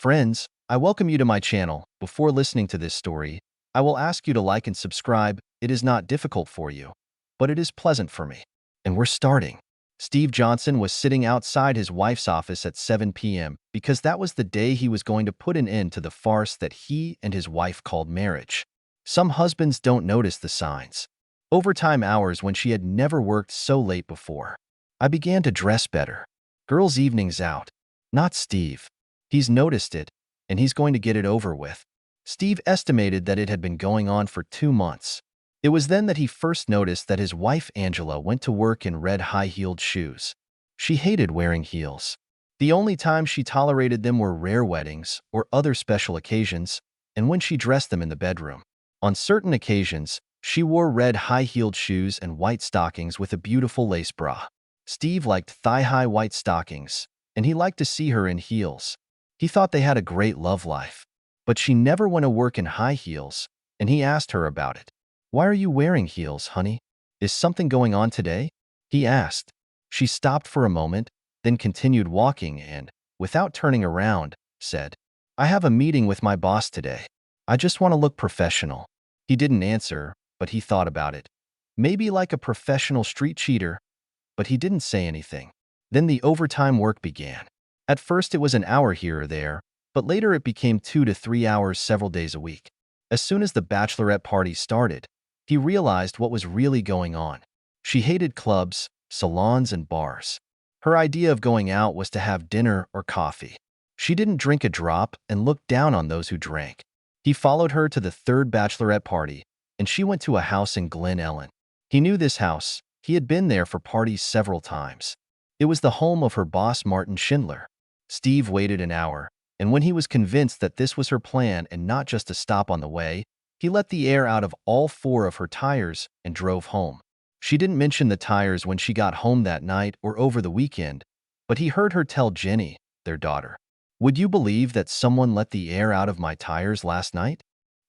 Friends, I welcome you to my channel. Before listening to this story, I will ask you to like and subscribe. It is not difficult for you, but it is pleasant for me. And we're starting. Steve Johnson was sitting outside his wife's office at 7 p.m. because that was the day he was going to put an end to the farce that he and his wife called marriage. Some husbands don't notice the signs. Overtime hours when she had never worked so late before. I began to dress better. Girls' evenings out. Not Steve. He's noticed it, and he's going to get it over with. Steve estimated that it had been going on for 2 months. It was then that he first noticed that his wife Angela went to work in red high-heeled shoes. She hated wearing heels. The only time she tolerated them were rare weddings or other special occasions, and when she dressed them in the bedroom. On certain occasions, she wore red high-heeled shoes and white stockings with a beautiful lace bra. Steve liked thigh-high white stockings, and he liked to see her in heels. He thought they had a great love life. But she never went to work in high heels, and he asked her about it. "Why are you wearing heels, honey? Is something going on today?" he asked. She stopped for a moment, then continued walking and, without turning around, said, "I have a meeting with my boss today. I just want to look professional." He didn't answer, but he thought about it. Maybe like a professional street cheater, but he didn't say anything. Then the overtime work began. At first it was an hour here or there, but later it became 2 to 3 hours several days a week. As soon as the bachelorette party started, he realized what was really going on. She hated clubs, salons, and bars. Her idea of going out was to have dinner or coffee. She didn't drink a drop and looked down on those who drank. He followed her to the third bachelorette party, and she went to a house in Glen Ellen. He knew this house. He had been there for parties several times. It was the home of her boss, Martin Schindler. Steve waited an hour, and when he was convinced that this was her plan and not just a stop on the way, he let the air out of all 4 of her tires and drove home. She didn't mention the tires when she got home that night or over the weekend, but he heard her tell Jenny, their daughter, "Would you believe that someone let the air out of my tires last night?"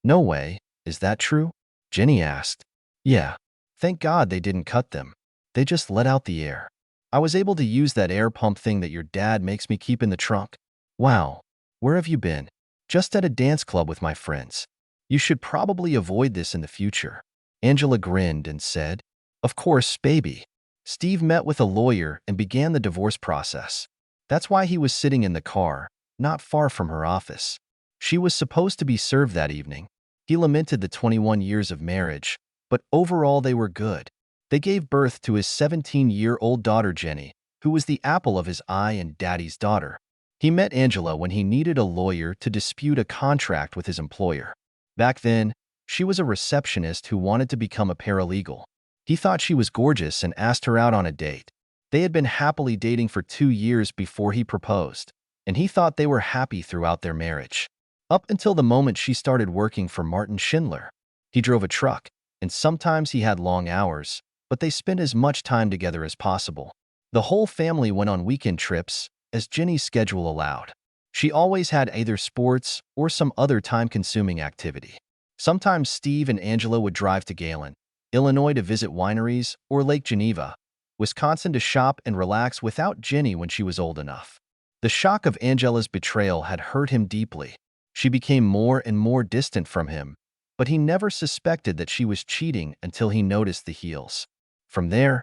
"No way. Is that true?" Jenny asked. "Yeah. Thank God they didn't cut them. They just let out the air. I was able to use that air pump thing that your dad makes me keep in the trunk." "Wow. Where have you been?" "Just at a dance club with my friends." "You should probably avoid this in the future." Angela grinned and said, "Of course, baby." Steve met with a lawyer and began the divorce process. That's why he was sitting in the car, not far from her office. She was supposed to be served that evening. He lamented the 21 years of marriage, but overall they were good. They gave birth to his 17-year-old daughter Jenny, who was the apple of his eye and daddy's daughter. He met Angela when he needed a lawyer to dispute a contract with his employer. Back then, she was a receptionist who wanted to become a paralegal. He thought she was gorgeous and asked her out on a date. They had been happily dating for 2 years before he proposed, and he thought they were happy throughout their marriage. Up until the moment she started working for Martin Schindler. He drove a truck, and sometimes he had long hours, but they spent as much time together as possible. The whole family went on weekend trips, as Jenny's schedule allowed. She always had either sports or some other time-consuming activity. Sometimes Steve and Angela would drive to Galen, Illinois to visit wineries, or Lake Geneva, Wisconsin to shop and relax without Jenny when she was old enough. The shock of Angela's betrayal had hurt him deeply. She became more and more distant from him, but he never suspected that she was cheating until he noticed the heels. From there,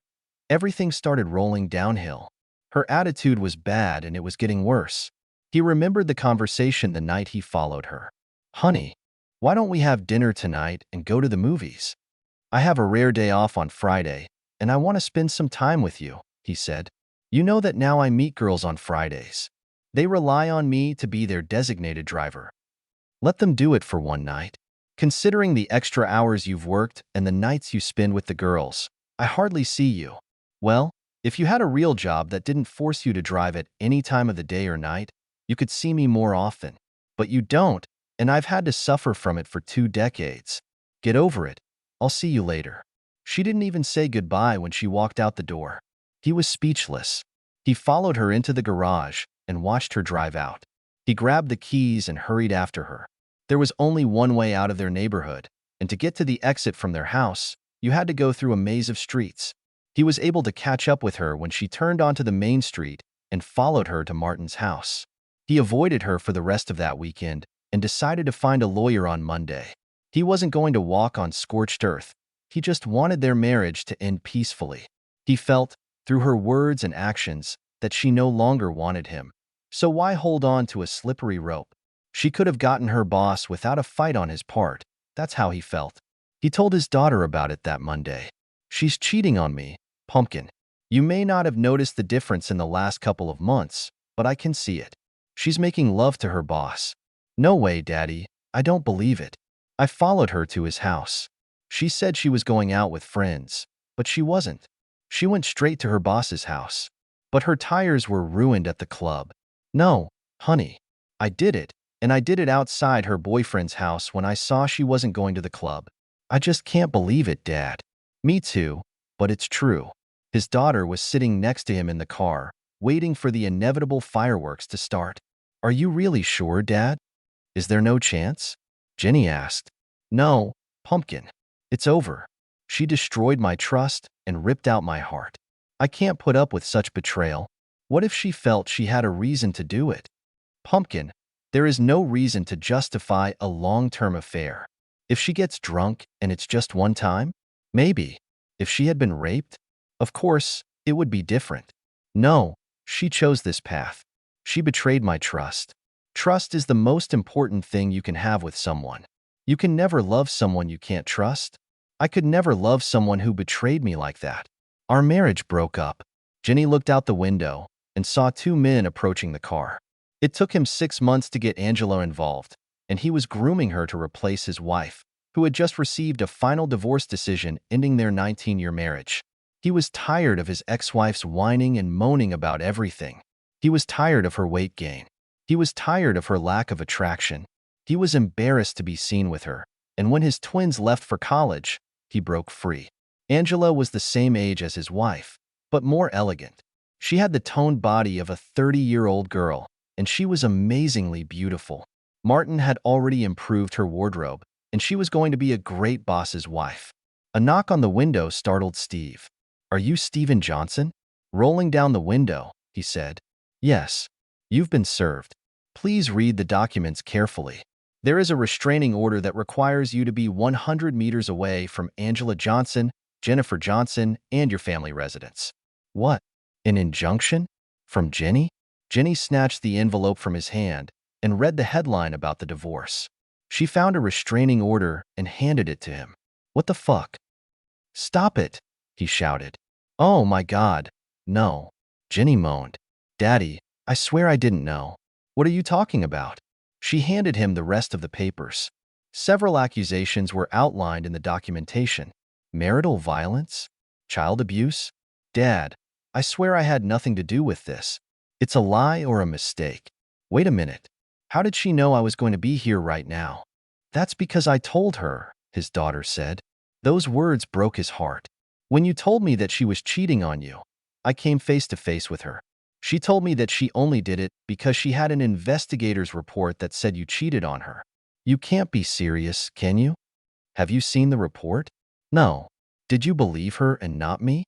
everything started rolling downhill. Her attitude was bad and it was getting worse. He remembered the conversation the night he followed her. "Honey, why don't we have dinner tonight and go to the movies? I have a rare day off on Friday, and I want to spend some time with you," he said. "You know that now I meet girls on Fridays. They rely on me to be their designated driver. Let them do it for one night. Considering the extra hours you've worked and the nights you spend with the girls, I hardly see you. Well, if you had a real job that didn't force you to drive at any time of the day or night, you could see me more often. But you don't, and I've had to suffer from it for 2 decades. Get over it. I'll see you later." She didn't even say goodbye when she walked out the door. He was speechless. He followed her into the garage and watched her drive out. He grabbed the keys and hurried after her. There was only one way out of their neighborhood, and to get to the exit from their house, you had to go through a maze of streets. He was able to catch up with her when she turned onto the main street and followed her to Martin's house. He avoided her for the rest of that weekend and decided to find a lawyer on Monday. He wasn't going to walk on scorched earth. He just wanted their marriage to end peacefully. He felt, through her words and actions, that she no longer wanted him. So why hold on to a slippery rope? She could have gotten her boss without a fight on his part. That's how he felt. He told his daughter about it that Monday. "She's cheating on me, pumpkin. You may not have noticed the difference in the last couple of months, but I can see it. She's making love to her boss." "No way, Daddy. I don't believe it. I followed her to his house. She said she was going out with friends, but she wasn't. She went straight to her boss's house. But her tires were ruined at the club." "No, honey. I did it, and I did it outside her boyfriend's house when I saw she wasn't going to the club. I just can't believe it, Dad." "Me too, but it's true." His daughter was sitting next to him in the car, waiting for the inevitable fireworks to start. "Are you really sure, Dad? Is there no chance?" Jenny asked. "No, pumpkin. It's over. She destroyed my trust and ripped out my heart. I can't put up with such betrayal. What if she felt she had a reason to do it?" "Pumpkin, there is no reason to justify a long-term affair. If she gets drunk and it's just one time, maybe. If she had been raped, of course, it would be different. No, she chose this path. She betrayed my trust. Trust is the most important thing you can have with someone. You can never love someone you can't trust. I could never love someone who betrayed me like that. Our marriage broke up." Jenny looked out the window and saw two men approaching the car. It took him 6 months to get Angela involved, and he was grooming her to replace his wife, who had just received a final divorce decision ending their 19-year marriage. He was tired of his ex-wife's whining and moaning about everything. He was tired of her weight gain. He was tired of her lack of attraction. He was embarrassed to be seen with her, and when his twins left for college, he broke free. Angela was the same age as his wife, but more elegant. She had the toned body of a 30-year-old girl, and she was amazingly beautiful. Martin had already improved her wardrobe, and she was going to be a great boss's wife. A knock on the window startled Steve. "Are you Steven Johnson?" Rolling down the window, he said. "Yes. You've been served. Please read the documents carefully. There is a restraining order that requires you to be 100 meters away from Angela Johnson, Jennifer Johnson, and your family residence." "What? An injunction? From Jenny?" Jenny snatched the envelope from his hand and read the headline about the divorce. She found a restraining order and handed it to him. "What the fuck?" "Stop it," he shouted. "Oh my God, no." Jenny moaned. "Daddy, I swear I didn't know. What are you talking about?" She handed him the rest of the papers. Several accusations were outlined in the documentation. Marital violence? Child abuse? "Dad, I swear I had nothing to do with this. It's a lie or a mistake." "Wait a minute. How did she know I was going to be here right now?" "That's because I told her," his daughter said. Those words broke his heart. "When you told me that she was cheating on you, I came face to face with her. She told me that she only did it because she had an investigator's report that said you cheated on her." "You can't be serious, can you? Have you seen the report?" "No." "Did you believe her and not me?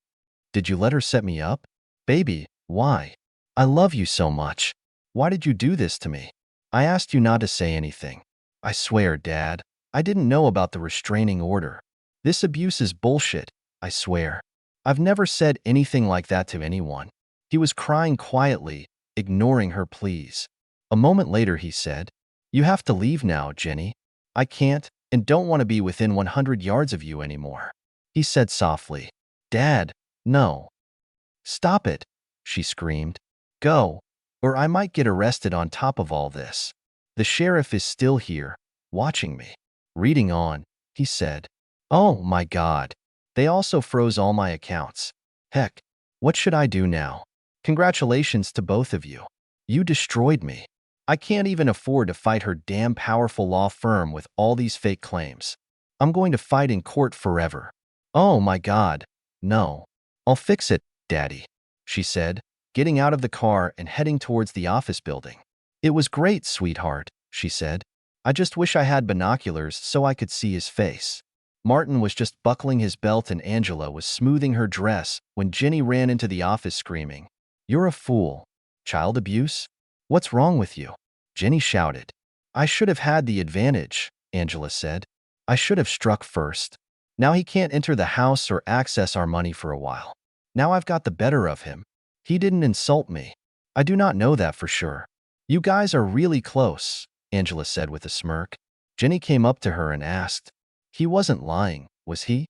Did you let her set me up?" "Baby, why? I love you so much. Why did you do this to me?" "I asked you not to say anything." "I swear, Dad, I didn't know about the restraining order. This abuse is bullshit, I swear. I've never said anything like that to anyone." He was crying quietly, ignoring her pleas. A moment later, he said, "You have to leave now, Jenny. I can't and don't want to be within 100 yards of you anymore." He said softly, "Dad, no." "Stop it," she screamed. "Go, or I might get arrested on top of all this. The sheriff is still here, watching me." Reading on, he said, "Oh my God. They also froze all my accounts. Heck, what should I do now? Congratulations to both of you. You destroyed me. I can't even afford to fight her damn powerful law firm with all these fake claims. I'm going to fight in court forever." "Oh my God, no. I'll fix it, Daddy," she said, getting out of the car and heading towards the office building. "It was great, sweetheart," she said. "I just wish I had binoculars so I could see his face." Martin was just buckling his belt and Angela was smoothing her dress when Jenny ran into the office screaming, "You're a fool. Child abuse? What's wrong with you?" Jenny shouted. I should have had the advantage, Angela said. I should have struck first. Now he can't enter the house or access our money for a while. Now I've got the better of him. He didn't insult me. I do not know that for sure. You guys are really close, Angela said with a smirk. Jenny came up to her and asked, He wasn't lying, was he?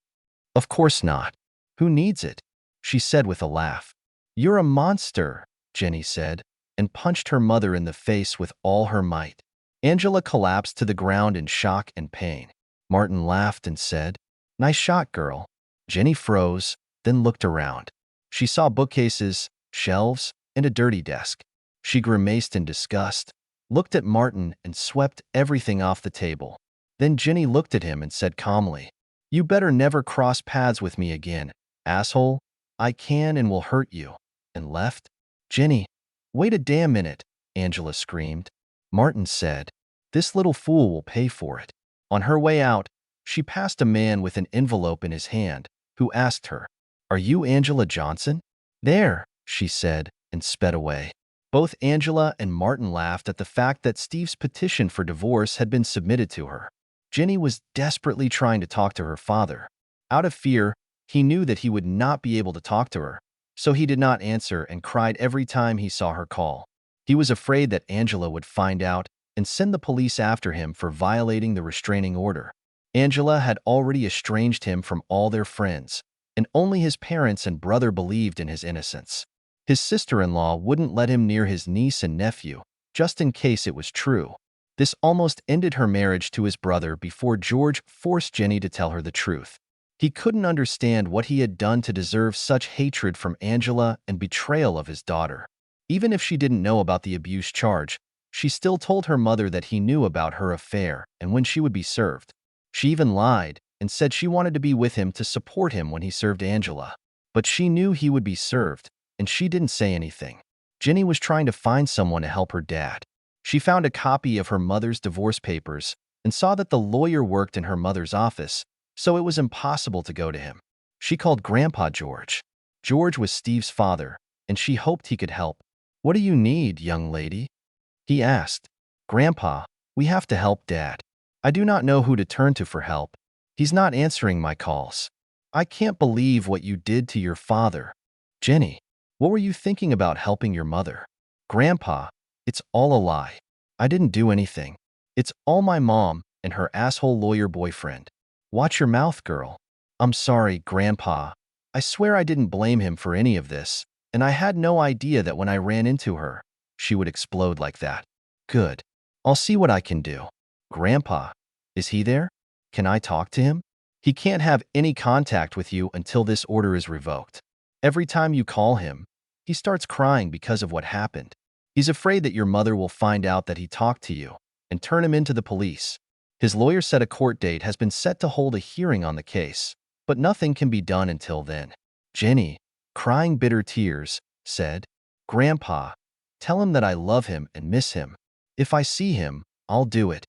Of course not. Who needs it? She said with a laugh. You're a monster, Jenny said, and punched her mother in the face with all her might. Angela collapsed to the ground in shock and pain. Martin laughed and said, Nice shot, girl. Jenny froze, then looked around. She saw bookcases, shelves, and a dirty desk. She grimaced in disgust, looked at Martin, and swept everything off the table. Then Jenny looked at him and said calmly, You better never cross paths with me again, asshole. I can and will hurt you. And left. Jenny, wait a damn minute, Angela screamed. Martin said, This little fool will pay for it. On her way out, she passed a man with an envelope in his hand, who asked her, Are you Angela Johnson? There, she said, and sped away. Both Angela and Martin laughed at the fact that Steve's petition for divorce had been submitted to her. Jenny was desperately trying to talk to her father. Out of fear, he knew that he would not be able to talk to her, so he did not answer and cried every time he saw her call. He was afraid that Angela would find out and send the police after him for violating the restraining order. Angela had already estranged him from all their friends, and only his parents and brother believed in his innocence. His sister-in-law wouldn't let him near his niece and nephew, just in case it was true. This almost ended her marriage to his brother before George forced Jenny to tell her the truth. He couldn't understand what he had done to deserve such hatred from Angela and betrayal of his daughter. Even if she didn't know about the abuse charge, she still told her mother that he knew about her affair and when she would be served. She even lied and said she wanted to be with him to support him when he served Angela. But she knew he would be served, and she didn't say anything. Jenny was trying to find someone to help her dad. She found a copy of her mother's divorce papers and saw that the lawyer worked in her mother's office, so it was impossible to go to him. She called Grandpa George. George was Steve's father, and she hoped he could help. What do you need, young lady? He asked. Grandpa, we have to help Dad. I do not know who to turn to for help. He's not answering my calls. I can't believe what you did to your father. Jenny, what were you thinking about helping your mother? Grandpa, it's all a lie. I didn't do anything. It's all my mom and her asshole lawyer boyfriend. Watch your mouth, girl. I'm sorry, Grandpa. I swear I didn't blame him for any of this, and I had no idea that when I ran into her, she would explode like that. Good. I'll see what I can do. Grandpa, is he there? Can I talk to him? He can't have any contact with you until this order is revoked. Every time you call him, he starts crying because of what happened. He's afraid that your mother will find out that he talked to you and turn him into the police. His lawyer said a court date has been set to hold a hearing on the case, but nothing can be done until then. Jenny, crying bitter tears, said, Grandpa, tell him that I love him and miss him. If I see him, I'll do it.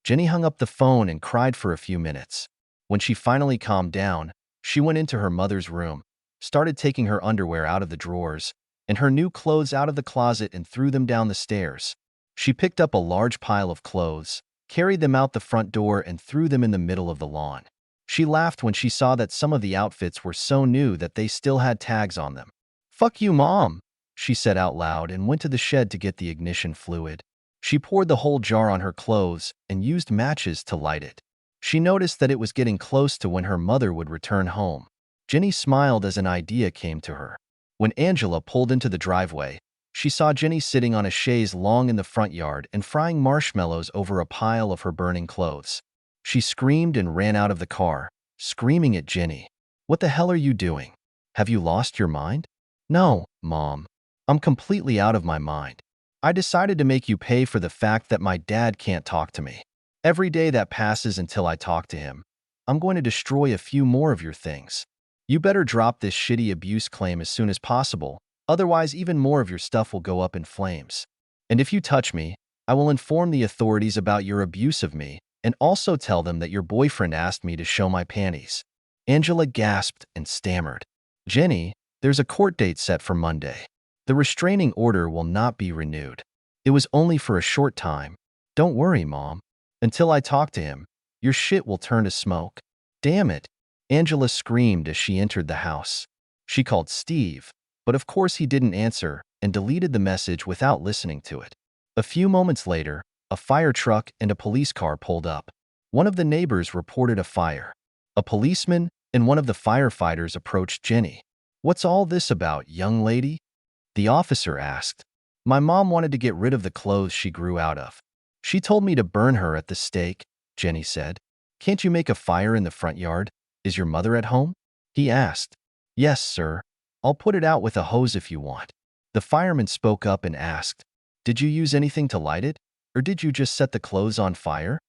Jenny hung up the phone and cried for a few minutes. When she finally calmed down, she went into her mother's room, started taking her underwear out of the drawers and her new clothes out of the closet and threw them down the stairs. She picked up a large pile of clothes, carried them out the front door, and threw them in the middle of the lawn. She laughed when she saw that some of the outfits were so new that they still had tags on them. Fuck you, Mom, she said out loud and went to the shed to get the ignition fluid. She poured the whole jar on her clothes and used matches to light it. She noticed that it was getting close to when her mother would return home. Jenny smiled as an idea came to her. When Angela pulled into the driveway, she saw Jenny sitting on a chaise longue in the front yard and frying marshmallows over a pile of her burning clothes. She screamed and ran out of the car, screaming at Jenny. What the hell are you doing? Have you lost your mind? No, Mom. I'm completely out of my mind. I decided to make you pay for the fact that my dad can't talk to me. Every day that passes until I talk to him, I'm going to destroy a few more of your things. You better drop this shitty abuse claim as soon as possible, otherwise even more of your stuff will go up in flames. And if you touch me, I will inform the authorities about your abuse of me and also tell them that your boyfriend asked me to show my panties. Angela gasped and stammered. Jenny, there's a court date set for Monday. The restraining order will not be renewed. It was only for a short time. Don't worry, Mom. Until I talk to him, your shit will turn to smoke. Damn it. Angela screamed as she entered the house. She called Steve, but of course he didn't answer and deleted the message without listening to it. A few moments later, a fire truck and a police car pulled up. One of the neighbors reported a fire. A policeman and one of the firefighters approached Jenny. "What's all this about, young lady?" the officer asked. "My mom wanted to get rid of the clothes she grew out of. She told me to burn her at the stake," Jenny said. "Can't you make a fire in the front yard? Is your mother at home?" he asked. "Yes, sir. I'll put it out with a hose if you want." The fireman spoke up and asked, "Did you use anything to light it, or did you just set the clothes on fire?"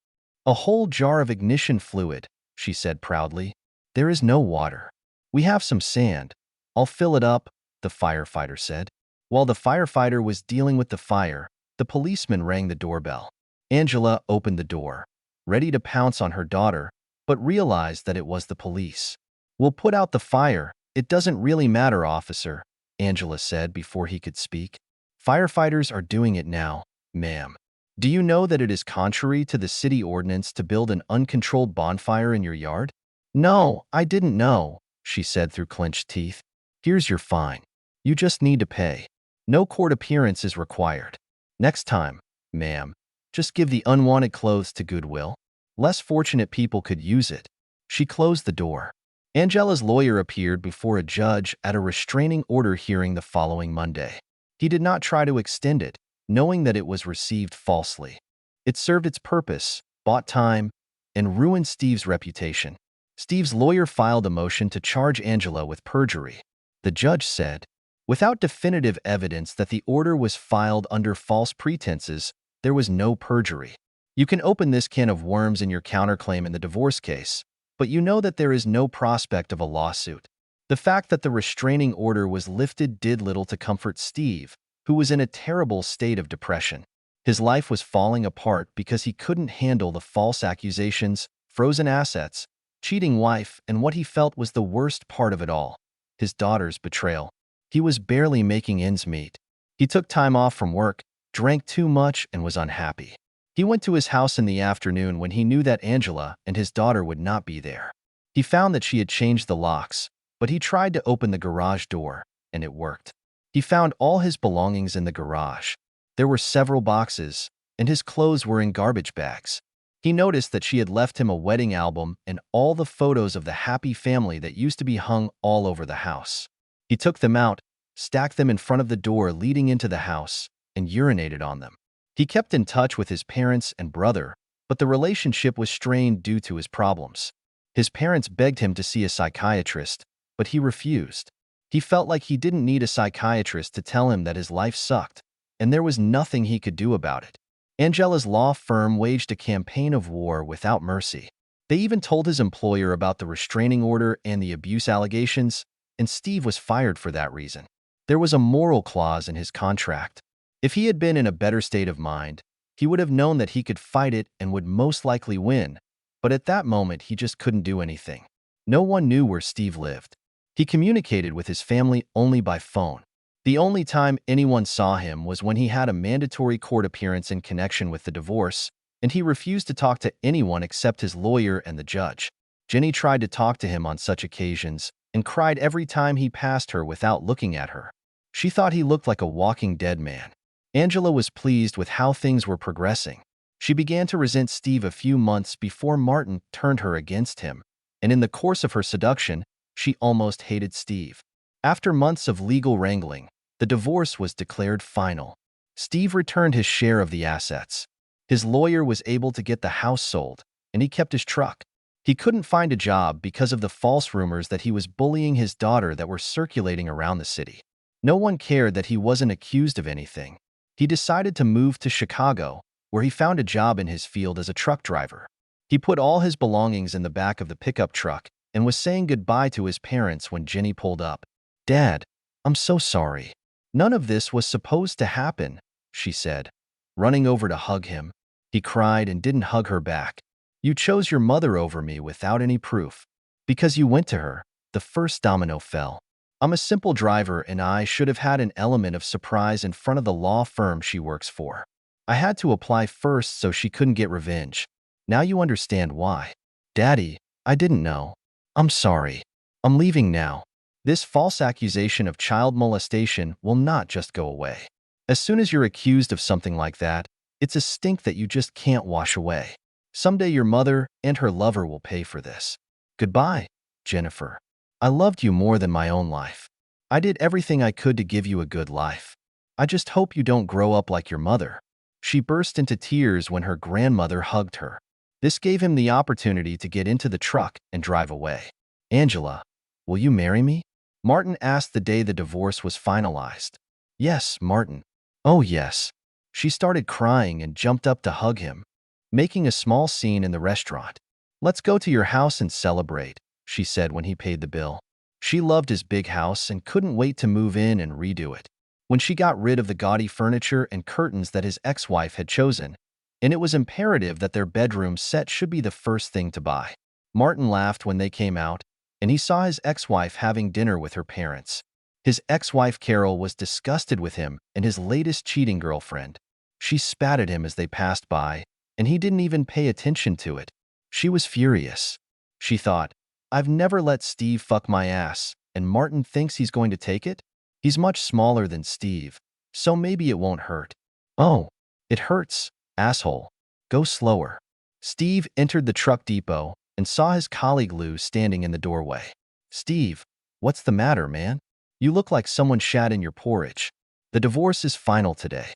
"A whole jar of ignition fluid," she said proudly. "There is no water. We have some sand. I'll fill it up," the firefighter said. While the firefighter was dealing with the fire, the policeman rang the doorbell. Angela opened the door, ready to pounce on her daughter, but realized that it was the police. "We'll put out the fire. It doesn't really matter, officer," Angela said before he could speak. "Firefighters are doing it now, ma'am. Do you know that it is contrary to the city ordinance to build an uncontrolled bonfire in your yard?" "No, I didn't know," she said through clenched teeth. "Here's your fine. You just need to pay. No court appearance is required. Next time, ma'am, just give the unwanted clothes to Goodwill. Less fortunate people could use it." She closed the door. Angela's lawyer appeared before a judge at a restraining order hearing the following Monday. He did not try to extend it, knowing that it was received falsely. It served its purpose, bought time, and ruined Steve's reputation. Steve's lawyer filed a motion to charge Angela with perjury. The judge said, "Without definitive evidence that the order was filed under false pretenses, there was no perjury. You can open this can of worms in your counterclaim in the divorce case, but you know that there is no prospect of a lawsuit." The fact that the restraining order was lifted did little to comfort Steve, who was in a terrible state of depression. His life was falling apart because he couldn't handle the false accusations, frozen assets, cheating wife, and what he felt was the worst part of it all, his daughter's betrayal. He was barely making ends meet. He took time off from work, drank too much, and was unhappy. He went to his house in the afternoon when he knew that Angela and his daughter would not be there. He found that she had changed the locks, but he tried to open the garage door, and it worked. He found all his belongings in the garage. There were several boxes, and his clothes were in garbage bags. He noticed that she had left him a wedding album and all the photos of the happy family that used to be hung all over the house. He took them out, stacked them in front of the door leading into the house, and urinated on them. He kept in touch with his parents and brother, but the relationship was strained due to his problems. His parents begged him to see a psychiatrist, but he refused. He felt like he didn't need a psychiatrist to tell him that his life sucked, and there was nothing he could do about it. Angela's law firm waged a campaign of war without mercy. They even told his employer about the restraining order and the abuse allegations, and Steve was fired for that reason. There was a moral clause in his contract. If he had been in a better state of mind, he would have known that he could fight it and would most likely win, but at that moment he just couldn't do anything. No one knew where Steve lived. He communicated with his family only by phone. The only time anyone saw him was when he had a mandatory court appearance in connection with the divorce, and he refused to talk to anyone except his lawyer and the judge. Jenny tried to talk to him on such occasions and cried every time he passed her without looking at her. She thought he looked like a walking dead man. Angela was pleased with how things were progressing. She began to resent Steve a few months before Martin turned her against him, and in the course of her seduction, she almost hated Steve. After months of legal wrangling, the divorce was declared final. Steve returned his share of the assets. His lawyer was able to get the house sold, and he kept his truck. He couldn't find a job because of the false rumors that he was bullying his daughter that were circulating around the city. No one cared that he wasn't accused of anything. He decided to move to Chicago, where he found a job in his field as a truck driver. He put all his belongings in the back of the pickup truck and was saying goodbye to his parents when Jenny pulled up. "Dad, I'm so sorry. None of this was supposed to happen," she said, running over to hug him. He cried and didn't hug her back. "You chose your mother over me without any proof. Because you went to her, the first domino fell." I'm a simple driver and I should have had an element of surprise in front of the law firm she works for. I had to apply first so she couldn't get revenge. Now you understand why. Daddy, I didn't know. I'm sorry. I'm leaving now. This false accusation of child molestation will not just go away. As soon as you're accused of something like that, it's a stink that you just can't wash away. Someday your mother and her lover will pay for this. Goodbye, Jennifer. I loved you more than my own life. I did everything I could to give you a good life. I just hope you don't grow up like your mother. She burst into tears when her grandmother hugged her. This gave him the opportunity to get into the truck and drive away. Angela, will you marry me? Martin asked the day the divorce was finalized. Yes, Martin. Oh, yes. She started crying and jumped up to hug him, making a small scene in the restaurant. Let's go to your house and celebrate, she said when he paid the bill. She loved his big house and couldn't wait to move in and redo it. When she got rid of the gaudy furniture and curtains that his ex-wife had chosen, and it was imperative that their bedroom set should be the first thing to buy. Martin laughed when they came out, and he saw his ex-wife having dinner with her parents. His ex-wife Carol was disgusted with him and his latest cheating girlfriend. She spat at him as they passed by, and he didn't even pay attention to it. She was furious. She thought, I've never let Steve fuck my ass, and Martin thinks he's going to take it? He's much smaller than Steve, so maybe it won't hurt. Oh, it hurts, asshole. Go slower. Steve entered the truck depot and saw his colleague Lou standing in the doorway. Steve, what's the matter, man? You look like someone shat in your porridge. The divorce is final today.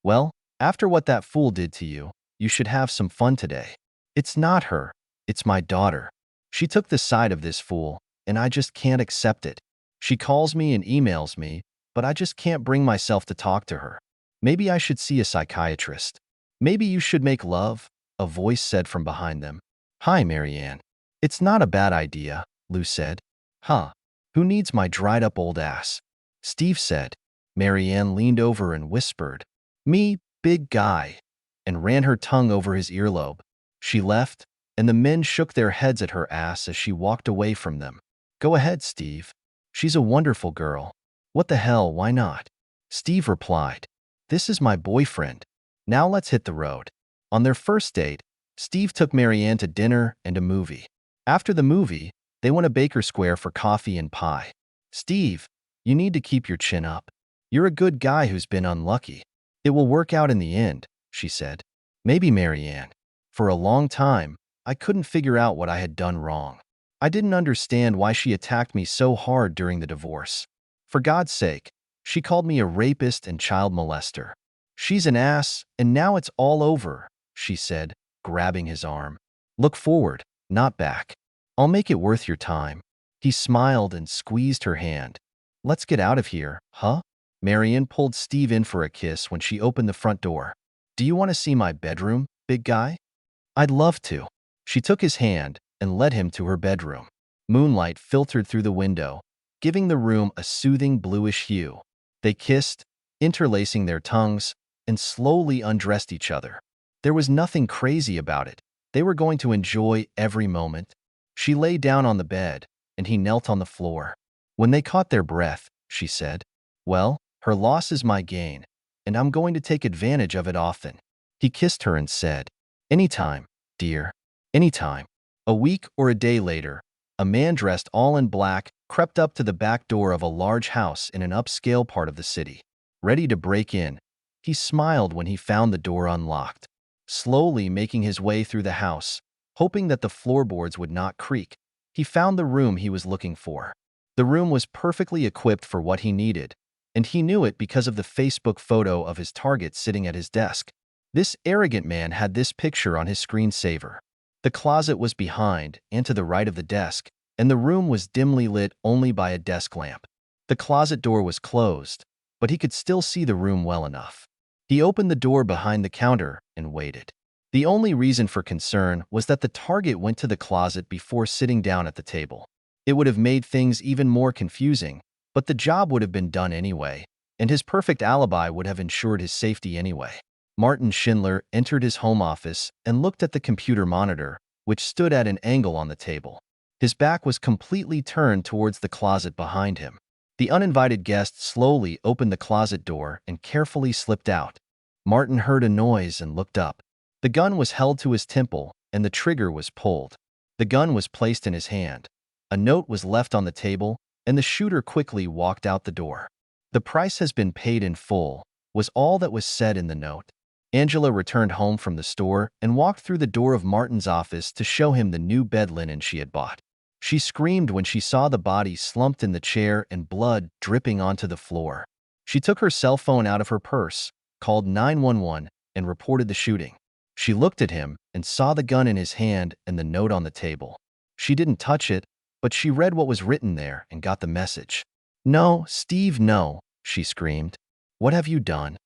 Well, after what that fool did to you, you should have some fun today. It's not her, it's my daughter. She took the side of this fool, and I just can't accept it. She calls me and emails me, but I just can't bring myself to talk to her. Maybe I should see a psychiatrist. Maybe you should make love, a voice said from behind them. Hi, Marianne. It's not a bad idea, Lou said. Huh. Who needs my dried-up old ass? Steve said. Marianne leaned over and whispered, Me, big guy, and ran her tongue over his earlobe. She left, and the men shook their heads at her ass as she walked away from them. Go ahead, Steve. She's a wonderful girl. What the hell, why not? Steve replied. This is my boyfriend. Now let's hit the road. On their first date, Steve took Marianne to dinner and a movie. After the movie, they went to Baker Square for coffee and pie. Steve, you need to keep your chin up. You're a good guy who's been unlucky. It will work out in the end, she said. Maybe, Marianne. For a long time, I couldn't figure out what I had done wrong. I didn't understand why she attacked me so hard during the divorce. For God's sake, she called me a rapist and child molester. She's an ass, and now it's all over, she said, grabbing his arm. Look forward, not back. I'll make it worth your time. He smiled and squeezed her hand. Let's get out of here, huh? Marianne pulled Steve in for a kiss when she opened the front door. Do you want to see my bedroom, big guy? I'd love to. She took his hand and led him to her bedroom. Moonlight filtered through the window, giving the room a soothing bluish hue. They kissed, interlacing their tongues, and slowly undressed each other. There was nothing crazy about it. They were going to enjoy every moment. She lay down on the bed, and he knelt on the floor. When they caught their breath, she said, Well, her loss is my gain, and I'm going to take advantage of it often. He kissed her and said, Anytime, dear, anytime. A week or a day later, a man dressed all in black crept up to the back door of a large house in an upscale part of the city. Ready to break in, he smiled when he found the door unlocked. Slowly making his way through the house, hoping that the floorboards would not creak, he found the room he was looking for. The room was perfectly equipped for what he needed, and he knew it because of the Facebook photo of his target sitting at his desk. This arrogant man had this picture on his screensaver. The closet was behind and to the right of the desk, and the room was dimly lit only by a desk lamp. The closet door was closed, but he could still see the room well enough. He opened the door behind the counter and waited. The only reason for concern was that the target went to the closet before sitting down at the table. It would have made things even more confusing, but the job would have been done anyway, and his perfect alibi would have ensured his safety anyway. Martin Schindler entered his home office and looked at the computer monitor, which stood at an angle on the table. His back was completely turned towards the closet behind him. The uninvited guest slowly opened the closet door and carefully slipped out. Martin heard a noise and looked up. The gun was held to his temple, and the trigger was pulled. The gun was placed in his hand. A note was left on the table, and the shooter quickly walked out the door. "The price has been paid in full," was all that was said in the note. Angela returned home from the store and walked through the door of Martin's office to show him the new bed linen she had bought. She screamed when she saw the body slumped in the chair and blood dripping onto the floor. She took her cell phone out of her purse, called 911, and reported the shooting. She looked at him and saw the gun in his hand and the note on the table. She didn't touch it, but she read what was written there and got the message. "No, Steve, no," she screamed. "What have you done?"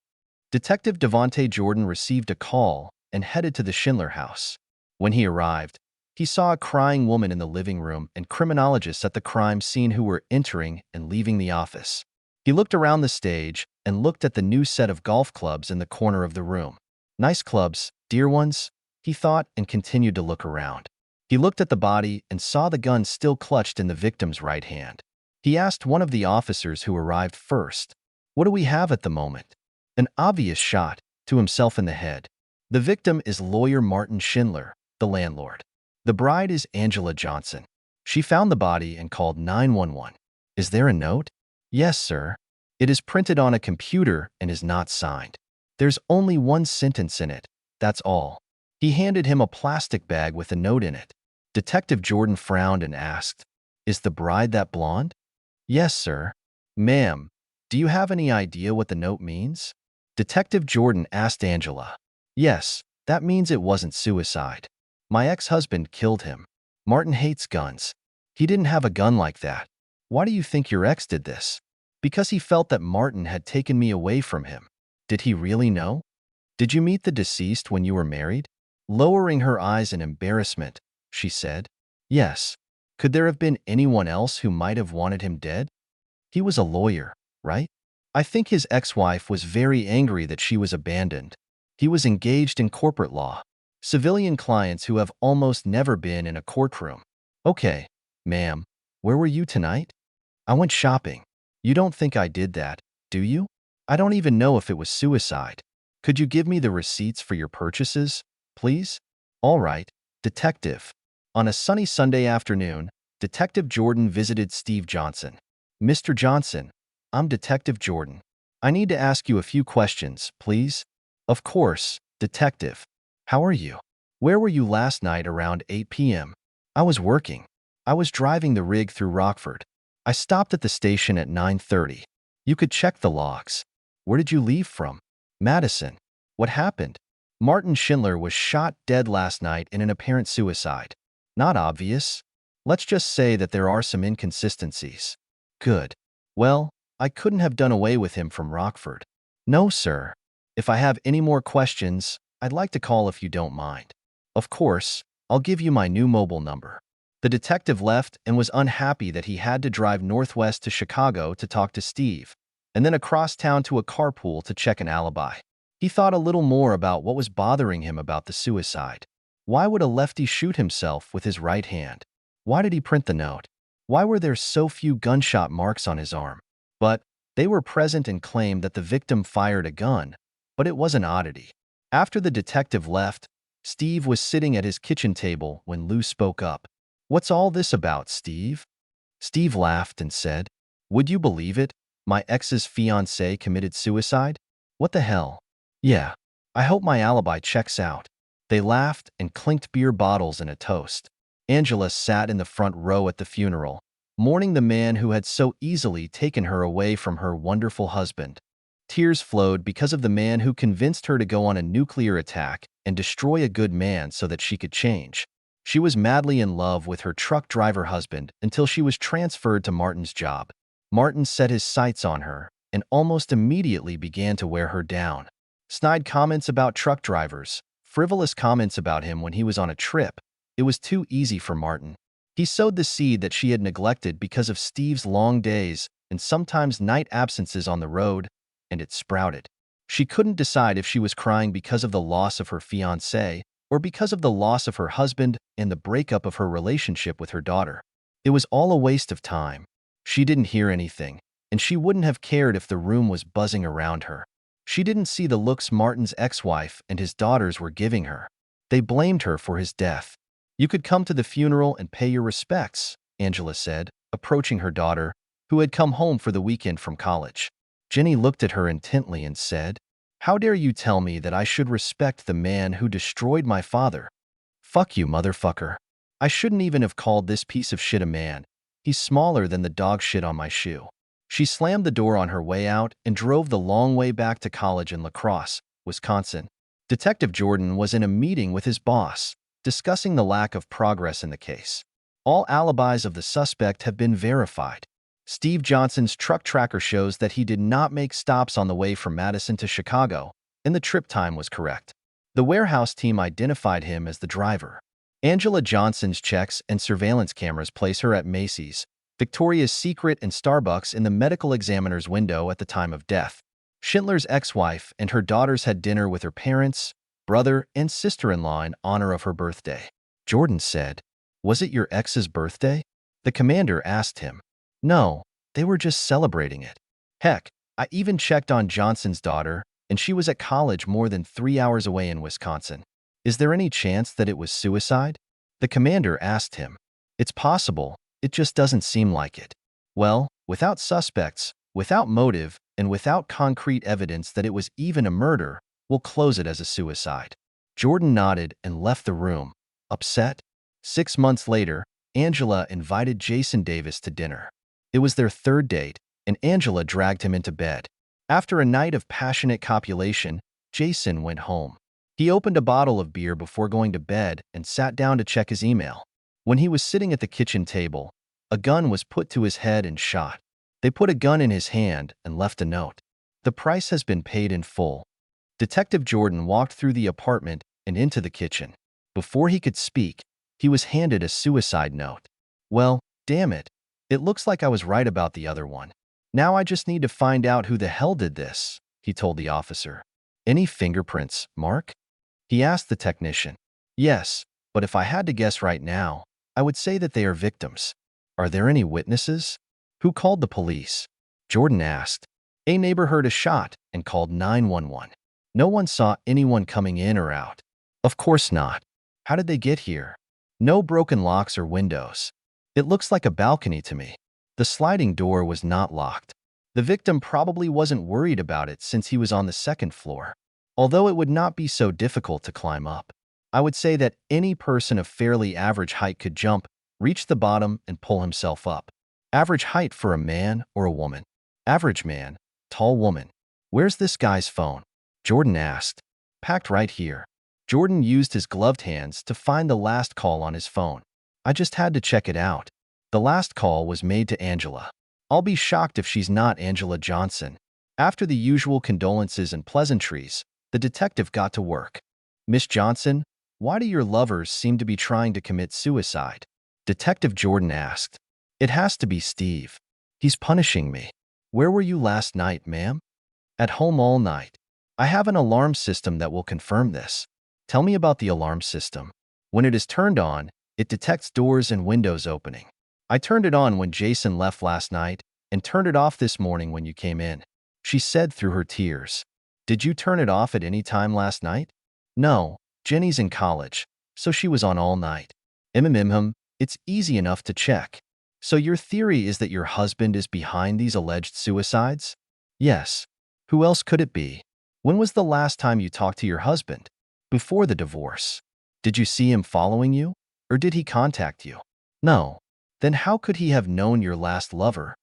Detective Devontae Jordan received a call and headed to the Schindler house. When he arrived, he saw a crying woman in the living room and criminologists at the crime scene who were entering and leaving the office. He looked around the stage and looked at the new set of golf clubs in the corner of the room. "Nice clubs, dear ones," he thought, and continued to look around. He looked at the body and saw the gun still clutched in the victim's right hand. He asked one of the officers who arrived first, "What do we have at the moment?" An obvious shot to himself in the head. "The victim is lawyer Martin Schindler, the landlord. The bride is Angela Johnson. She found the body and called 911. Is there a note?" "Yes, sir. It is printed on a computer and is not signed. There's only one sentence in it, that's all." He handed him a plastic bag with a note in it. Detective Jordan frowned and asked, "Is the bride that blonde?" "Yes, sir." "Ma'am, do you have any idea what the note means?" Detective Jordan asked Angela. "Yes, that means it wasn't suicide. My ex-husband killed him. Martin hates guns. He didn't have a gun like that." "Why do you think your ex did this?" "Because he felt that Martin had taken me away from him." "Did he really know?" "Did you meet the deceased when you were married?" Lowering her eyes in embarrassment, she said, "Yes." "Could there have been anyone else who might have wanted him dead?" "He was a lawyer, right?" "I think his ex-wife was very angry that she was abandoned. He was engaged in corporate law. Civilian clients who have almost never been in a courtroom." "Okay, ma'am, where were you tonight?" "I went shopping." "You don't think I did that, do you?" "I don't even know if it was suicide. Could you give me the receipts for your purchases, please?" "All right, detective." On a sunny Sunday afternoon, Detective Jordan visited Steve Johnson. "Mr. Johnson, I'm Detective Jordan. I need to ask you a few questions, please." "Of course, detective. How are you?" "Where were you last night around 8 p.m.? "I was working. I was driving the rig through Rockford. I stopped at the station at 9:30. You could check the logs." "Where did you leave from?" "Madison." "What happened?" "Martin Schindler was shot dead last night in an apparent suicide." "Not obvious. Let's just say that there are some inconsistencies." "Good. Well, I couldn't have done away with him from Rockford." "No, sir. If I have any more questions, I'd like to call if you don't mind." "Of course, I'll give you my new mobile number." The detective left and was unhappy that he had to drive northwest to Chicago to talk to Steve, and then across town to a carpool to check an alibi. He thought a little more about what was bothering him about the suicide. Why would a lefty shoot himself with his right hand? Why did he print the note? Why were there so few gunshot marks on his arm? But they were present and claimed that the victim fired a gun, but it was an oddity. After the detective left, Steve was sitting at his kitchen table when Lou spoke up. "What's all this about, Steve?" Steve laughed and said, "Would you believe it? My ex's fiancée committed suicide." "What the hell?" "Yeah. I hope my alibi checks out." They laughed and clinked beer bottles in a toast. Angela sat in the front row at the funeral, mourning the man who had so easily taken her away from her wonderful husband. Tears flowed because of the man who convinced her to go on a nuclear attack and destroy a good man so that she could change. She was madly in love with her truck driver husband until she was transferred to Martin's job. Martin set his sights on her and almost immediately began to wear her down. Snide comments about truck drivers, frivolous comments about him when he was on a trip. It was too easy for Martin. He sowed the seed that she had neglected because of Steve's long days and sometimes night absences on the road, and it sprouted. She couldn't decide if she was crying because of the loss of her fiancé or because of the loss of her husband and the breakup of her relationship with her daughter. It was all a waste of time. She didn't hear anything, and she wouldn't have cared if the room was buzzing around her. She didn't see the looks Martin's ex-wife and his daughters were giving her. They blamed her for his death. "You could come to the funeral and pay your respects," Angela said, approaching her daughter, who had come home for the weekend from college. Jenny looked at her intently and said, "How dare you tell me that I should respect the man who destroyed my father? Fuck you, motherfucker. I shouldn't even have called this piece of shit a man. He's smaller than the dog shit on my shoe." She slammed the door on her way out and drove the long way back to college in La Crosse, Wisconsin. Detective Jordan was in a meeting with his boss, discussing the lack of progress in the case. All alibis of the suspect have been verified. Steve Johnson's truck tracker shows that he did not make stops on the way from Madison to Chicago, and the trip time was correct. The warehouse team identified him as the driver. Angela Johnson's checks and surveillance cameras place her at Macy's, Victoria's Secret, and Starbucks in the medical examiner's window at the time of death. Schindler's ex-wife and her daughters had dinner with her parents, brother, and sister-in-law in honor of her birthday. Jordan said, "Was it your ex's birthday?" The commander asked him. "No, they were just celebrating it. Heck, I even checked on Johnson's daughter, and she was at college more than 3 hours away in Wisconsin. Is there any chance that it was suicide?" The commander asked him. "It's possible, it just doesn't seem like it." "Well, without suspects, without motive, and without concrete evidence that it was even a murder, we'll close it as a suicide." Jordan nodded and left the room, upset. 6 months later, Angela invited Jason Davis to dinner. It was their third date, and Angela dragged him into bed. After a night of passionate copulation, Jason went home. He opened a bottle of beer before going to bed and sat down to check his email. When he was sitting at the kitchen table, a gun was put to his head and shot. They put a gun in his hand and left a note. "The price has been paid in full." Detective Jordan walked through the apartment and into the kitchen. Before he could speak, he was handed a suicide note. "Well, damn it. It looks like I was right about the other one. Now I just need to find out who the hell did this," he told the officer. "Any fingerprints, Mark?" he asked the technician. "Yes, but if I had to guess right now, I would say that they are victims." "Are there any witnesses?" "Who called the police?" Jordan asked. "A neighbor heard a shot and called 911. No one saw anyone coming in or out." "Of course not. How did they get here?" "No broken locks or windows. It looks like a balcony to me." The sliding door was not locked. The victim probably wasn't worried about it since he was on the second floor. Although it would not be so difficult to climb up. I would say that any person of fairly average height could jump, reach the bottom, and pull himself up. Average height for a man or a woman? Average man, tall woman. "Where's this guy's phone?" Jordan asked. "Packed right here." Jordan used his gloved hands to find the last call on his phone. "I just had to check it out." The last call was made to Angela. "I'll be shocked if she's not Angela Johnson." After the usual condolences and pleasantries, the detective got to work. "Miss Johnson, why do your lovers seem to be trying to commit suicide?" Detective Jordan asked. "It has to be Steve. He's punishing me." "Where were you last night, ma'am?" "At home all night. I have an alarm system that will confirm this." "Tell me about the alarm system." "When it is turned on, it detects doors and windows opening. I turned it on when Jason left last night and turned it off this morning when you came in," she said through her tears. "Did you turn it off at any time last night?" "No, Jenny's in college, so she was on all night." It's easy enough to check." "So your theory is that your husband is behind these alleged suicides?" "Yes. Who else could it be?" "When was the last time you talked to your husband?" "Before the divorce." "Did you see him following you? Or did he contact you?" "No." "Then how could he have known your last lover?"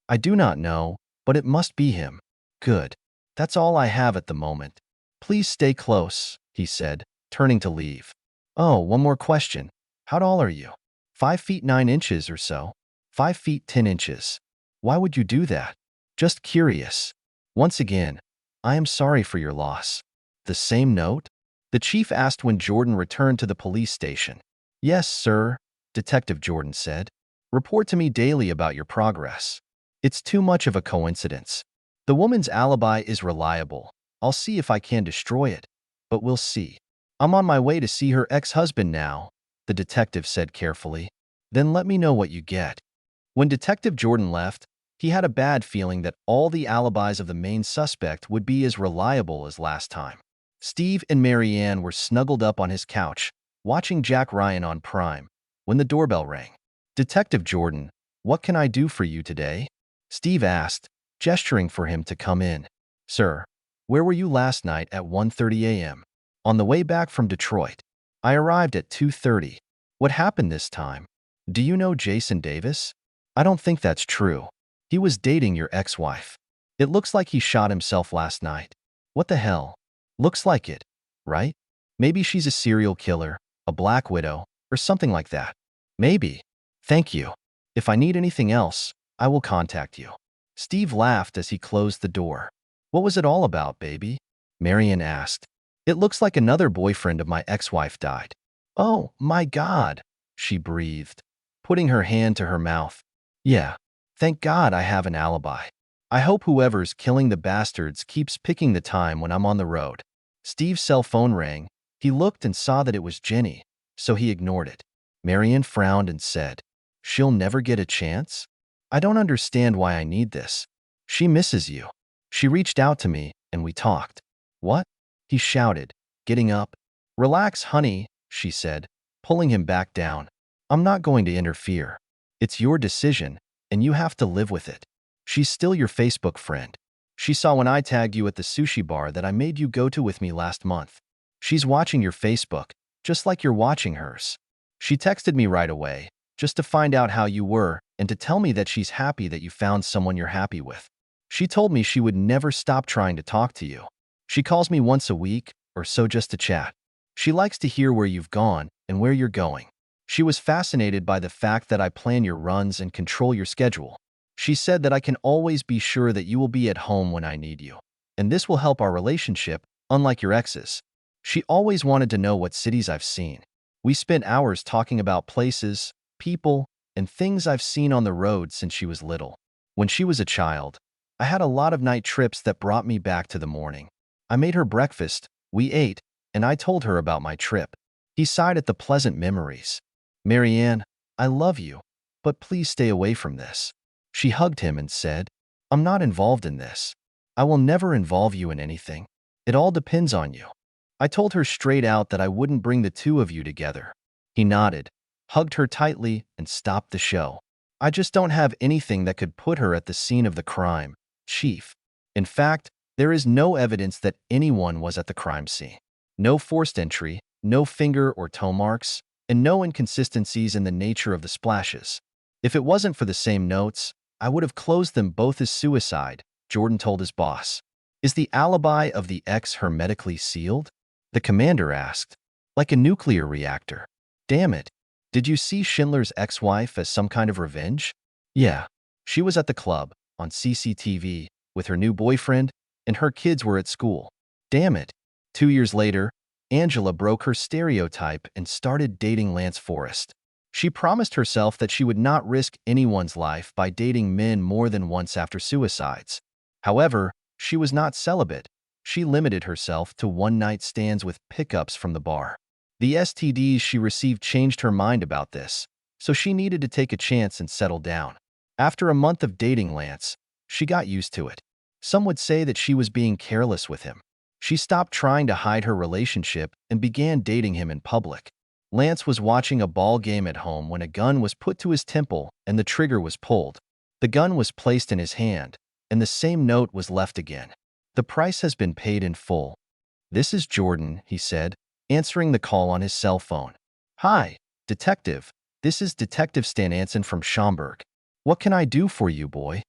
"I do not know, but it must be him." "Good. That's all I have at the moment." "Please stay close," he said, turning to leave. "Oh, one more question. How tall are you?" 5 feet 9 inches or so." 5 feet 10 inches. "Why would you do that?" "Just curious." "Once again, I am sorry for your loss." "The same note?" the chief asked when Jordan returned to the police station. "Yes, sir," Detective Jordan said. "Report to me daily about your progress." "It's too much of a coincidence. The woman's alibi is reliable. I'll see if I can destroy it. But we'll see." I'm on my way to see her ex-husband now, the detective said carefully. Then let me know what you get. When Detective Jordan left, he had a bad feeling that all the alibis of the main suspect would be as reliable as last time. Steve and Marianne were snuggled up on his couch, watching Jack Ryan on Prime, when the doorbell rang. Detective Jordan, what can I do for you today? Steve asked, gesturing for him to come in. Sir, where were you last night at 1:30 a.m.? On the way back from Detroit. I arrived at 2:30. What happened this time? Do you know Jason Davis? I don't think that's true. He was dating your ex-wife. It looks like he shot himself last night. What the hell? Looks like it, right? Maybe she's a serial killer, a black widow, or something like that. Maybe. Thank you. If I need anything else, I will contact you. Steve laughed as he closed the door. What was it all about, baby? Marian asked. It looks like another boyfriend of my ex-wife died. Oh, my God, she breathed, putting her hand to her mouth. Yeah, thank God I have an alibi. I hope whoever's killing the bastards keeps picking the time when I'm on the road. Steve's cell phone rang. He looked and saw that it was Jenny, so he ignored it. Marian frowned and said, She'll never get a chance? I don't understand why I need this. She misses you. She reached out to me, and we talked. What? He shouted, getting up. Relax, honey, she said, pulling him back down. I'm not going to interfere. It's your decision, and you have to live with it. She's still your Facebook friend. She saw when I tagged you at the sushi bar that I made you go to with me last month. She's watching your Facebook, just like you're watching hers. She texted me right away, just to find out how you were and to tell me that she's happy that you found someone you're happy with. She told me she would never stop trying to talk to you. She calls me once a week or so just to chat. She likes to hear where you've gone and where you're going. She was fascinated by the fact that I plan your runs and control your schedule. She said that I can always be sure that you will be at home when I need you, and this will help our relationship, unlike your ex's. She always wanted to know what cities I've seen. We spent hours talking about places, people, and things I've seen on the road since she was little. When she was a child, I had a lot of night trips that brought me back to the morning. I made her breakfast, we ate, and I told her about my trip. He sighed at the pleasant memories. Marianne, I love you, but please stay away from this. She hugged him and said, I'm not involved in this. I will never involve you in anything. It all depends on you. I told her straight out that I wouldn't bring the two of you together. He nodded, hugged her tightly, and stopped the show. I just don't have anything that could put her at the scene of the crime, Chief. In fact, there is no evidence that anyone was at the crime scene. No forced entry, no finger or toe marks, and no inconsistencies in the nature of the splashes. If it wasn't for the same notes, I would have closed them both as suicide, Jordan told his boss. Is the alibi of the ex hermetically sealed? The commander asked. Like a nuclear reactor. Damn it. Did you see Schindler's ex-wife as some kind of revenge? Yeah. She was at the club, on CCTV, with her new boyfriend, and her kids were at school. Damn it. 2 years later, Angela broke her stereotype and started dating Lance Forrest. She promised herself that she would not risk anyone's life by dating men more than once after suicides. However, she was not celibate. She limited herself to one-night stands with pickups from the bar. The STDs she received changed her mind about this, so she needed to take a chance and settle down. After a month of dating Lance, she got used to it. Some would say that she was being careless with him. She stopped trying to hide her relationship and began dating him in public. Lance was watching a ball game at home when a gun was put to his temple and the trigger was pulled. The gun was placed in his hand, and the same note was left again. The price has been paid in full. This is Jordan, he said, answering the call on his cell phone. Hi, Detective. This is Detective Stan Anson from Schaumburg. What can I do for you, boy?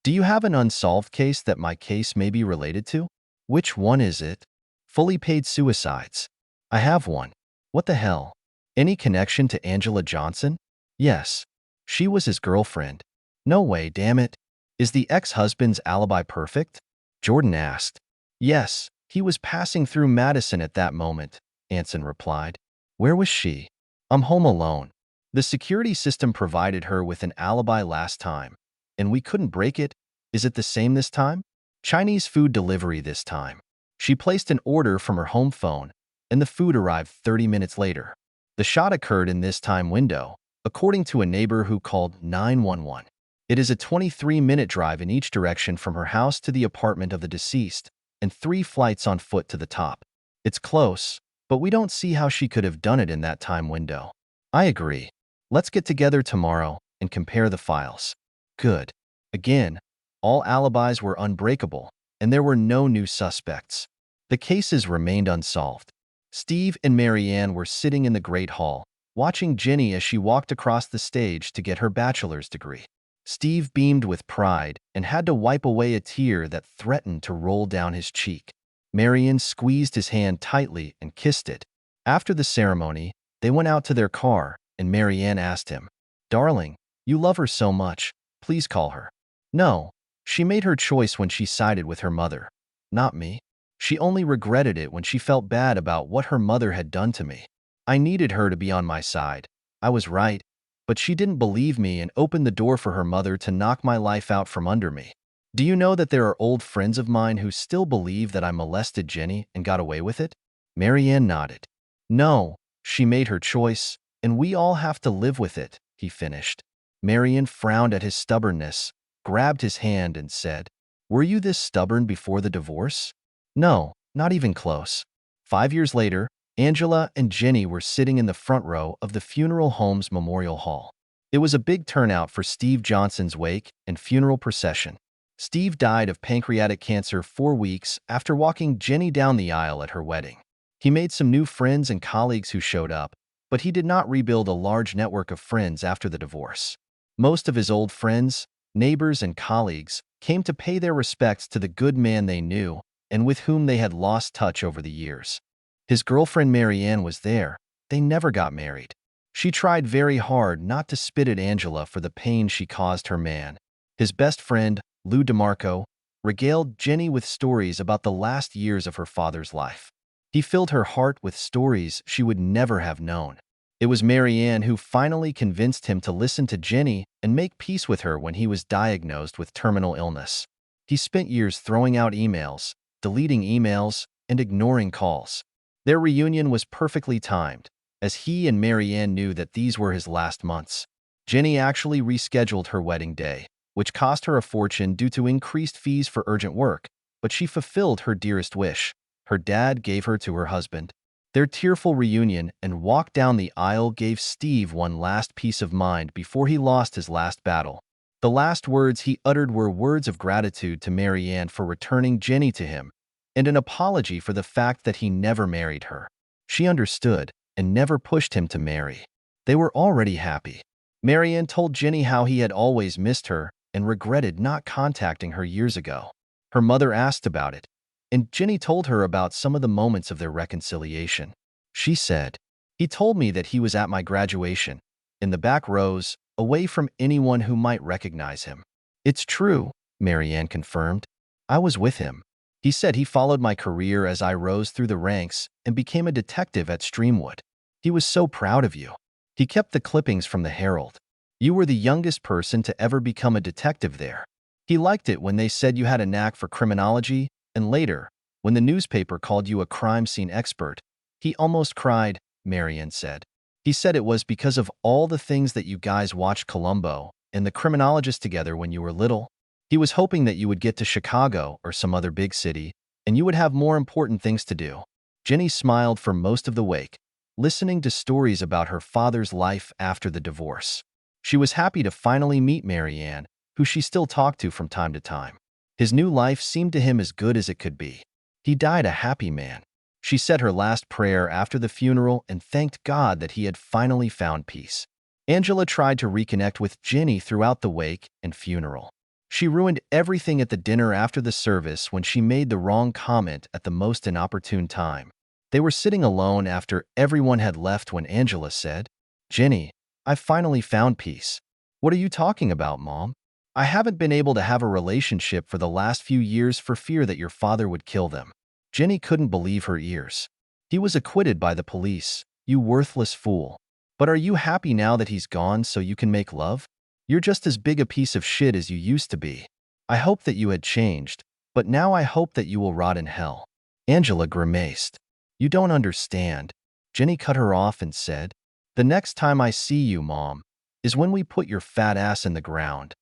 Do you have an unsolved case that my case may be related to? Which one is it? Fully paid suicides. I have one. What the hell? Any connection to Angela Johnson? Yes. She was his girlfriend. No way, damn it. Is the ex-husband's alibi perfect? Jordan asked. Yes, he was passing through Madison at that moment, Anson replied. Where was she? I'm home alone. The security system provided her with an alibi last time, and we couldn't break it. Is it the same this time? Chinese food delivery this time. She placed an order from her home phone, and the food arrived 30 minutes later. The shot occurred in this time window, according to a neighbor who called 911. It is a 23-minute drive in each direction from her house to the apartment of the deceased, and 3 flights on foot to the top. It's close, but we don't see how she could have done it in that time window. I agree. Let's get together tomorrow and compare the files. Good. Again, all alibis were unbreakable, and there were no new suspects. The cases remained unsolved. Steve and Marianne were sitting in the Great Hall, watching Jenny as she walked across the stage to get her bachelor's degree. Steve beamed with pride and had to wipe away a tear that threatened to roll down his cheek. Marianne squeezed his hand tightly and kissed it. After the ceremony, they went out to their car, and Marianne asked him, "Darling, you love her so much, please call her." No, she made her choice when she sided with her mother. Not me. She only regretted it when she felt bad about what her mother had done to me. I needed her to be on my side. I was right, but she didn't believe me and opened the door for her mother to knock my life out from under me. Do you know that there are old friends of mine who still believe that I molested Jenny and got away with it? Marianne nodded. No, she made her choice, and we all have to live with it, he finished. Marianne frowned at his stubbornness, grabbed his hand and said, "Were you this stubborn before the divorce?" No, not even close. 5 years later, Angela and Jenny were sitting in the front row of the funeral home's Memorial Hall. It was a big turnout for Steve Johnson's wake and funeral procession. Steve died of pancreatic cancer 4 weeks after walking Jenny down the aisle at her wedding. He made some new friends and colleagues who showed up, but he did not rebuild a large network of friends after the divorce. Most of his old friends, neighbors, and colleagues came to pay their respects to the good man they knew and with whom they had lost touch over the years. His girlfriend Marianne was there. They never got married. She tried very hard not to spit at Angela for the pain she caused her man. His best friend, Lou DeMarco, regaled Jenny with stories about the last years of her father's life. He filled her heart with stories she would never have known. It was Marianne who finally convinced him to listen to Jenny and make peace with her when he was diagnosed with terminal illness. He spent years throwing out emails, deleting emails, and ignoring calls. Their reunion was perfectly timed, as he and Marianne knew that these were his last months. Jenny actually rescheduled her wedding day, which cost her a fortune due to increased fees for urgent work, but she fulfilled her dearest wish. Her dad gave her to her husband. Their tearful reunion and walk down the aisle gave Steve one last peace of mind before he lost his last battle. The last words he uttered were words of gratitude to Marianne for returning Jenny to him, and an apology for the fact that he never married her. She understood and never pushed him to marry. They were already happy. Marianne told Jenny how he had always missed her and regretted not contacting her years ago. Her mother asked about it, and Jenny told her about some of the moments of their reconciliation. She said, "He told me that he was at my graduation, in the back rows, away from anyone who might recognize him." "It's true," Marianne confirmed. "I was with him. He said he followed my career as I rose through the ranks and became a detective at Streamwood. He was so proud of you. He kept the clippings from the Herald. You were the youngest person to ever become a detective there. He liked it when they said you had a knack for criminology, and later, when the newspaper called you a crime scene expert, he almost cried," Marianne said. "He said it was because of all the things that you guys watched Columbo and The Criminologist together when you were little. He was hoping that you would get to Chicago or some other big city, and you would have more important things to do." Jenny smiled for most of the wake, listening to stories about her father's life after the divorce. She was happy to finally meet Marianne, who she still talked to from time to time. His new life seemed to him as good as it could be. He died a happy man. She said her last prayer after the funeral and thanked God that he had finally found peace. Angela tried to reconnect with Jenny throughout the wake and funeral. She ruined everything at the dinner after the service when she made the wrong comment at the most inopportune time. They were sitting alone after everyone had left when Angela said, "Jenny, I finally found peace." "What are you talking about, Mom?" "I haven't been able to have a relationship for the last few years for fear that your father would kill them." Jenny couldn't believe her ears. "He was acquitted by the police, you worthless fool. But are you happy now that he's gone so you can make love? You're just as big a piece of shit as you used to be. I hope that you had changed, but now I hope that you will rot in hell." Angela grimaced. You don't understand. Jenny cut her off and said, "The next time I see you, Mom, is when we put your fat ass in the ground."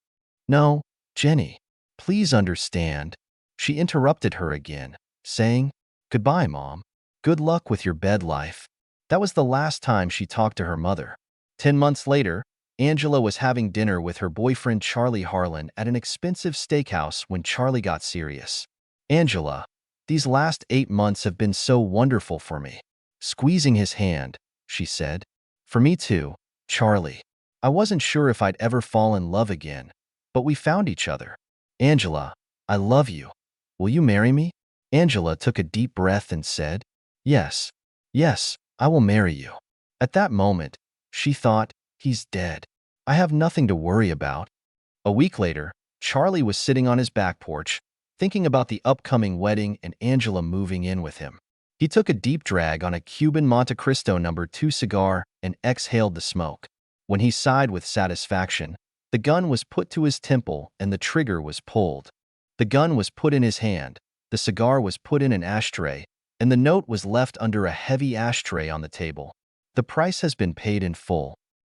"No, Jenny, please understand." She interrupted her again, saying, "Goodbye, Mom. Good luck with your bed life." That was the last time she talked to her mother. 10 months later, Angela was having dinner with her boyfriend Charlie Harlan at an expensive steakhouse when Charlie got serious. "Angela, these last 8 months have been so wonderful for me." Squeezing his hand, she said, "For me too, Charlie. I wasn't sure if I'd ever fall in love again, but we found each other. Angela, I love you. Will you marry me?" Angela took a deep breath and said, "Yes, yes, I will marry you." At that moment, she thought, "He's dead. I have nothing to worry about." A week later, Charlie was sitting on his back porch, thinking about the upcoming wedding and Angela moving in with him. He took a deep drag on a Cuban Monte Cristo No. 2 cigar and exhaled the smoke. When he sighed with satisfaction, the gun was put to his temple and the trigger was pulled. The gun was put in his hand, the cigar was put in an ashtray, and the note was left under a heavy ashtray on the table. "The price has been paid in full."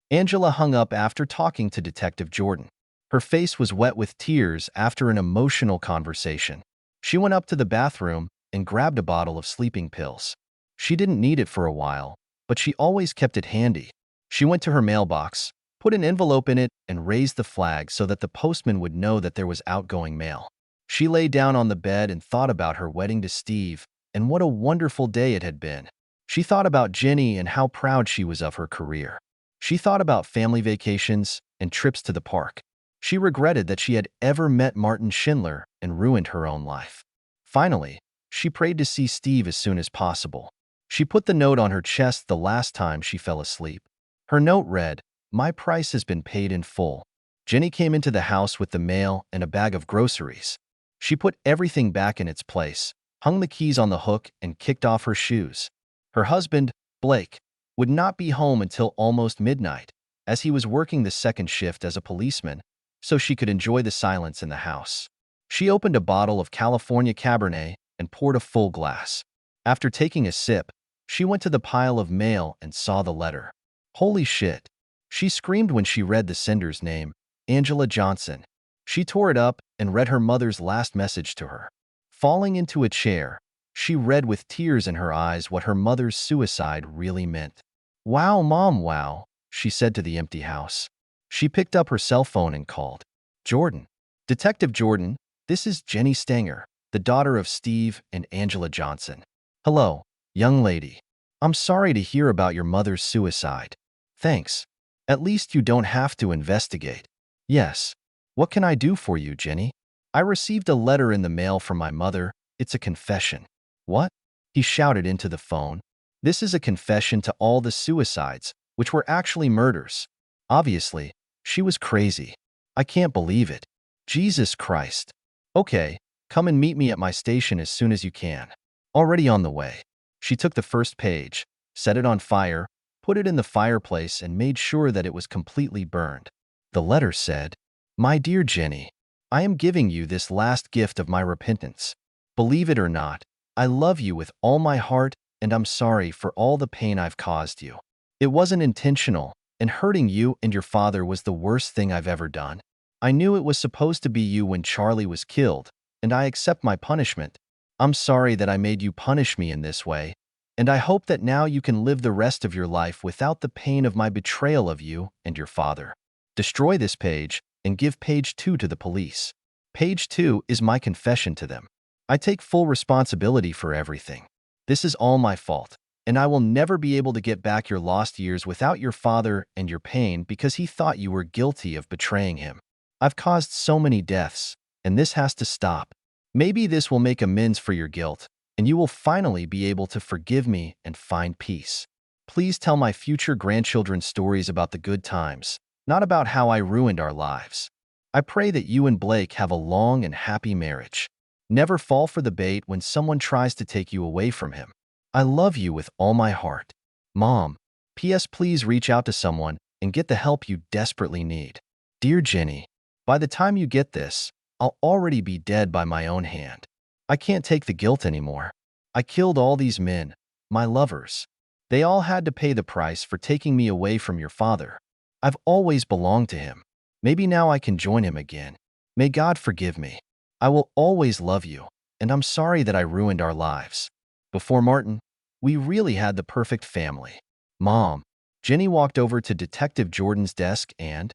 Angela hung up after talking to Detective Jordan. Her face was wet with tears after an emotional conversation. She went up to the bathroom and grabbed a bottle of sleeping pills. She didn't need it for a while, but she always kept it handy. She went to her mailbox, put an envelope in it, and raised the flag so that the postman would know that there was outgoing mail. She lay down on the bed and thought about her wedding to Steve and what a wonderful day it had been. She thought about Jenny and how proud she was of her career. She thought about family vacations and trips to the park. She regretted that she had ever met Martin Schindler and ruined her own life. Finally, she prayed to see Steve as soon as possible. She put the note on her chest the last time she fell asleep. Her note read, "My price has been paid in full." Jenny came into the house with the mail and a bag of groceries. She put everything back in its place, hung the keys on the hook, and kicked off her shoes. Her husband, Blake, would not be home until almost midnight, as he was working the second shift as a policeman, so she could enjoy the silence in the house. She opened a bottle of California Cabernet and poured a full glass. After taking a sip, she went to the pile of mail and saw the letter. Holy shit! She screamed when she read the sender's name, Angela Johnson. She tore it up and read her mother's last message to her. Falling into a chair, she read with tears in her eyes what her mother's suicide really meant. "Wow, Mom, wow," she said to the empty house. She picked up her cell phone and called. "Jordan. Detective Jordan, this is Jenny Stanger, the daughter of Steve and Angela Johnson." "Hello, young lady. I'm sorry to hear about your mother's suicide." "Thanks. At least you don't have to investigate." "Yes. What can I do for you, Jenny?" "I received a letter in the mail from my mother. It's a confession." "What?" He shouted into the phone. "This is a confession to all the suicides, which were actually murders. Obviously, she was crazy. I can't believe it. Jesus Christ. Okay, come and meet me at my station as soon as you can." "Already on the way." She took the first page, set it on fire, put it in the fireplace, and made sure that it was completely burned. The letter said, "My dear Jenny, I am giving you this last gift of my repentance. Believe it or not, I love you with all my heart, and I'm sorry for all the pain I've caused you. It wasn't intentional, and hurting you and your father was the worst thing I've ever done. I knew it was supposed to be you when Charlie was killed, and I accept my punishment. I'm sorry that I made you punish me in this way, and I hope that now you can live the rest of your life without the pain of my betrayal of you and your father. Destroy this page and give page 2 to the police. Page 2 is my confession to them. I take full responsibility for everything. This is all my fault, and I will never be able to get back your lost years without your father and your pain because he thought you were guilty of betraying him. I've caused so many deaths, and this has to stop. Maybe this will make amends for your guilt, and you will finally be able to forgive me and find peace. Please tell my future grandchildren stories about the good times, not about how I ruined our lives. I pray that you and Blake have a long and happy marriage. Never fall for the bait when someone tries to take you away from him. I love you with all my heart. Mom. P.S. Please reach out to someone and get the help you desperately need. Dear Jenny, by the time you get this, I'll already be dead by my own hand. I can't take the guilt anymore. I killed all these men, my lovers. They all had to pay the price for taking me away from your father. I've always belonged to him. Maybe now I can join him again. May God forgive me. I will always love you, and I'm sorry that I ruined our lives. Before Martin, we really had the perfect family. Mom. Jenny walked over to Detective Jordan's desk and,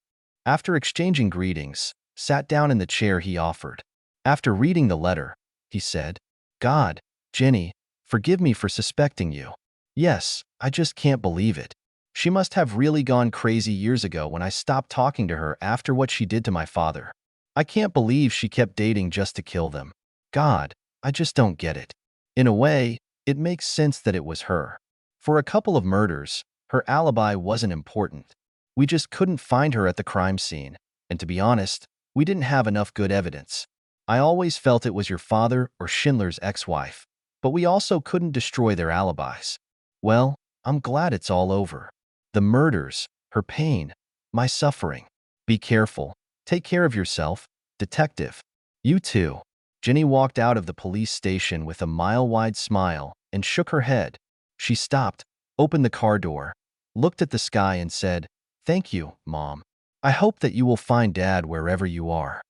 after exchanging greetings, sat down in the chair he offered. After reading the letter, he said, God, Jenny, forgive me for suspecting you. Yes, I just can't believe it. She must have really gone crazy years ago when I stopped talking to her after what she did to my father. I can't believe she kept dating just to kill them. God, I just don't get it. In a way, it makes sense that it was her. For a couple of murders, her alibi wasn't important. We just couldn't find her at the crime scene, and to be honest, we didn't have enough good evidence. I always felt it was your father or Schindler's ex-wife, but we also couldn't destroy their alibis. Well, I'm glad it's all over. The murders, her pain, my suffering. Be careful. Take care of yourself, detective. You too. Jenny walked out of the police station with a mile-wide smile and shook her head. She stopped, opened the car door, looked at the sky and said, Thank you, Mom. I hope that you will find Dad wherever you are.